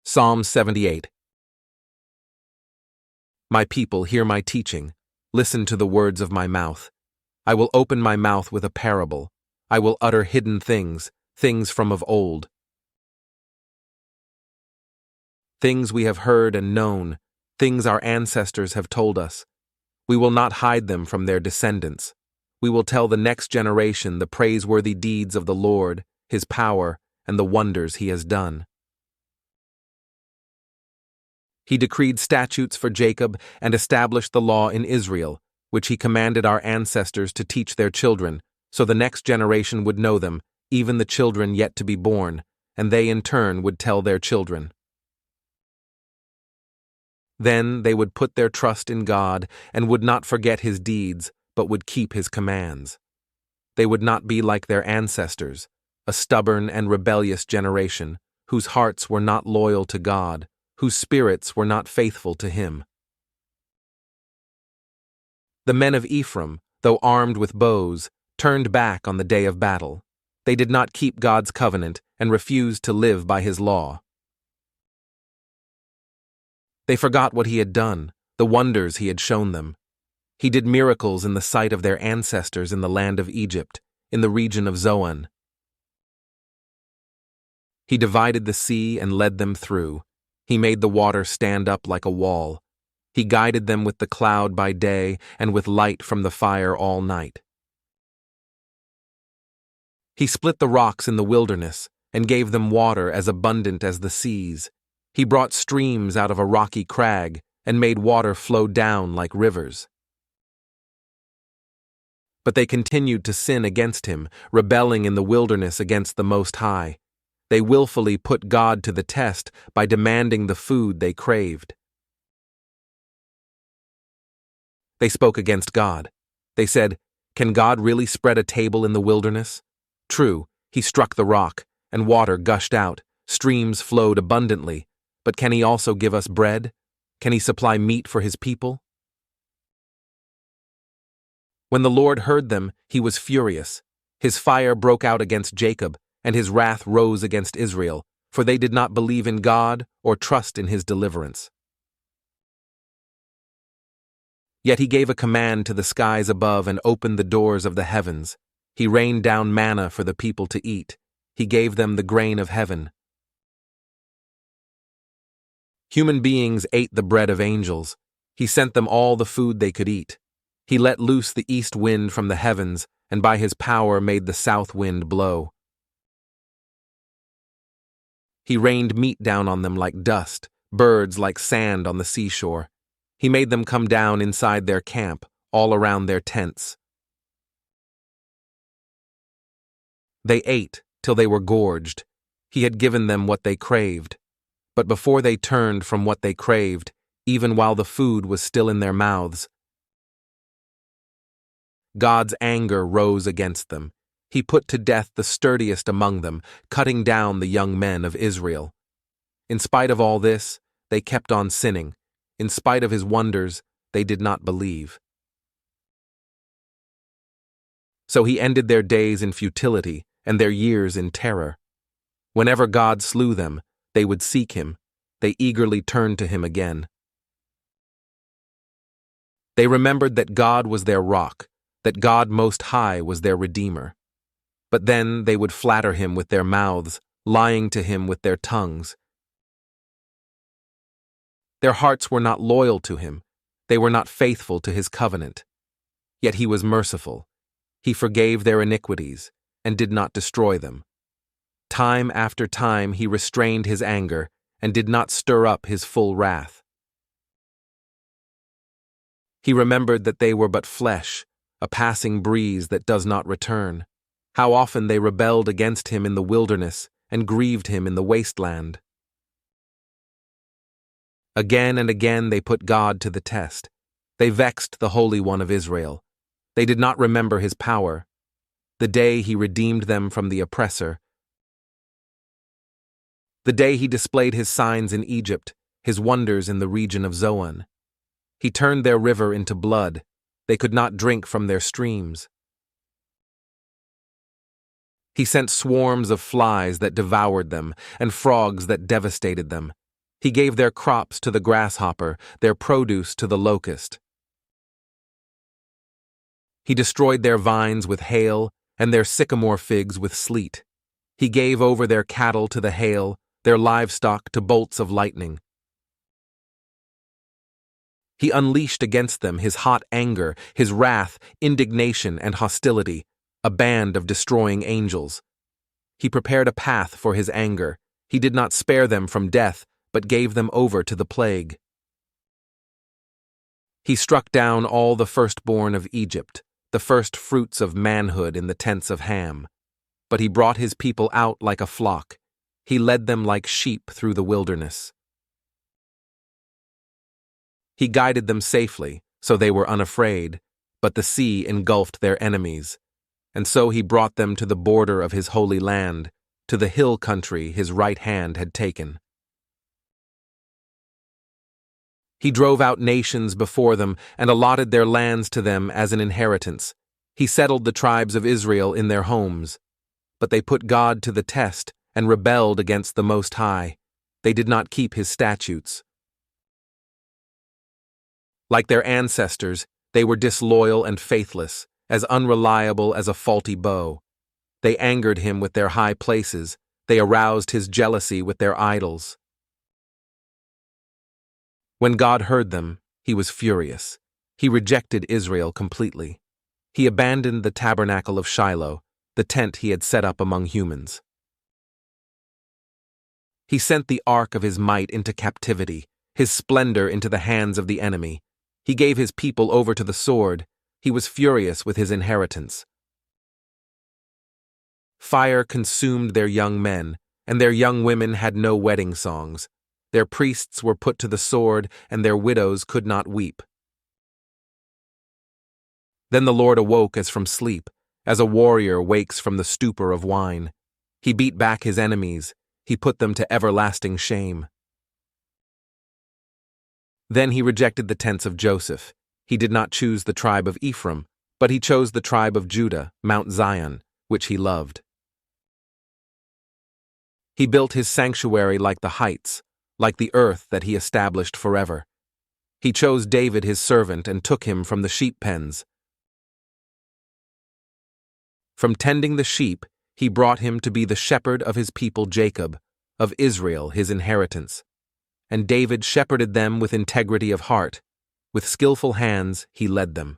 Psalm 78. My people, hear my teaching. Listen to the words of my mouth. I will open my mouth with a parable. I will utter hidden things, things from of old. Things we have heard and known, things our ancestors have told us. We will not hide them from their descendants. We will tell the next generation the praiseworthy deeds of the Lord, His power, and the wonders He has done. He decreed statutes for Jacob and established the law in Israel, which He commanded our ancestors to teach their children, so the next generation would know them, even the children yet to be born, and they in turn would tell their children. Then they would put their trust in God and would not forget His deeds, but would keep His commands. They would not be like their ancestors, a stubborn and rebellious generation, whose hearts were not loyal to God, whose spirits were not faithful to Him. The men of Ephraim, though armed with bows, turned back on the day of battle. They did not keep God's covenant and refused to live by His law. They forgot what He had done, the wonders He had shown them. He did miracles in the sight of their ancestors in the land of Egypt, in the region of Zoan. He divided the sea and led them through. He made the water stand up like a wall. He guided them with the cloud by day and with light from the fire all night. He split the rocks in the wilderness and gave them water as abundant as the seas. He brought streams out of a rocky crag and made water flow down like rivers. But they continued to sin against Him, rebelling in the wilderness against the Most High. They willfully put God to the test by demanding the food they craved. They spoke against God. They said, "Can God really spread a table in the wilderness?" True, He struck the rock, and water gushed out, streams flowed abundantly, but can He also give us bread? Can He supply meat for His people? When the Lord heard them, He was furious. His fire broke out against Jacob, and His wrath rose against Israel, for they did not believe in God or trust in His deliverance. Yet He gave a command to the skies above and opened the doors of the heavens. He rained down manna for the people to eat. He gave them the grain of heaven. Human beings ate the bread of angels. He sent them all the food they could eat. He let loose the east wind from the heavens, and by His power made the south wind blow. He rained meat down on them like dust, birds like sand on the seashore. He made them come down inside their camp, all around their tents. They ate till they were gorged. He had given them what they craved. But before they turned from what they craved, even while the food was still in their mouths, God's anger rose against them. He put to death the sturdiest among them, cutting down the young men of Israel. In spite of all this, they kept on sinning. In spite of His wonders, they did not believe. So He ended their days in futility and their years in terror. Whenever God slew them, they would seek Him. They eagerly turned to Him again. They remembered that God was their rock, that God Most High was their Redeemer. But then they would flatter Him with their mouths, lying to Him with their tongues. Their hearts were not loyal to Him. They were not faithful to His covenant. Yet He was merciful. He forgave their iniquities and did not destroy them. Time after time He restrained His anger and did not stir up His full wrath. He remembered that they were but flesh, a passing breeze that does not return. How often they rebelled against Him in the wilderness and grieved Him in the wasteland. Again and again they put God to the test. They vexed the Holy One of Israel. They did not remember His power, the day He redeemed them from the oppressor, the day He displayed His signs in Egypt, His wonders in the region of Zoan. He turned their river into blood. They could not drink from their streams. He sent swarms of flies that devoured them and frogs that devastated them. He gave their crops to the grasshopper, their produce to the locust. He destroyed their vines with hail, and their sycamore figs with sleet. He gave over their cattle to the hail, their livestock to bolts of lightning. He unleashed against them his hot anger, his wrath, indignation, and hostility, a band of destroying angels. He prepared a path for his anger. He did not spare them from death, but gave them over to the plague. He struck down all the firstborn of Egypt, the first fruits of manhood in the tents of Ham. But he brought his people out like a flock. He led them like sheep through the wilderness. He guided them safely, so they were unafraid, but the sea engulfed their enemies. And so he brought them to the border of his holy land, to the hill country his right hand had taken. He drove out nations before them and allotted their lands to them as an inheritance. He settled the tribes of Israel in their homes. But they put God to the test and rebelled against the Most High. They did not keep his statutes. Like their ancestors, they were disloyal and faithless, as unreliable as a faulty bow. They angered him with their high places. They aroused his jealousy with their idols. When God heard them, he was furious. He rejected Israel completely. He abandoned the tabernacle of Shiloh, the tent he had set up among humans. He sent the ark of his might into captivity, his splendor into the hands of the enemy. He gave his people over to the sword. He was furious with his inheritance. Fire consumed their young men, and their young women had no wedding songs. Their priests were put to the sword, and their widows could not weep. Then the Lord awoke as from sleep, as a warrior wakes from the stupor of wine. He beat back his enemies. He put them to everlasting shame. Then he rejected the tents of Joseph. He did not choose the tribe of Ephraim, but he chose the tribe of Judah, Mount Zion, which he loved. He built his sanctuary like the heights, like the earth that he established forever. He chose David his servant and took him from the sheep pens. From tending the sheep, he brought him to be the shepherd of his people Jacob, of Israel his inheritance. And David shepherded them with integrity of heart. With skillful hands he led them.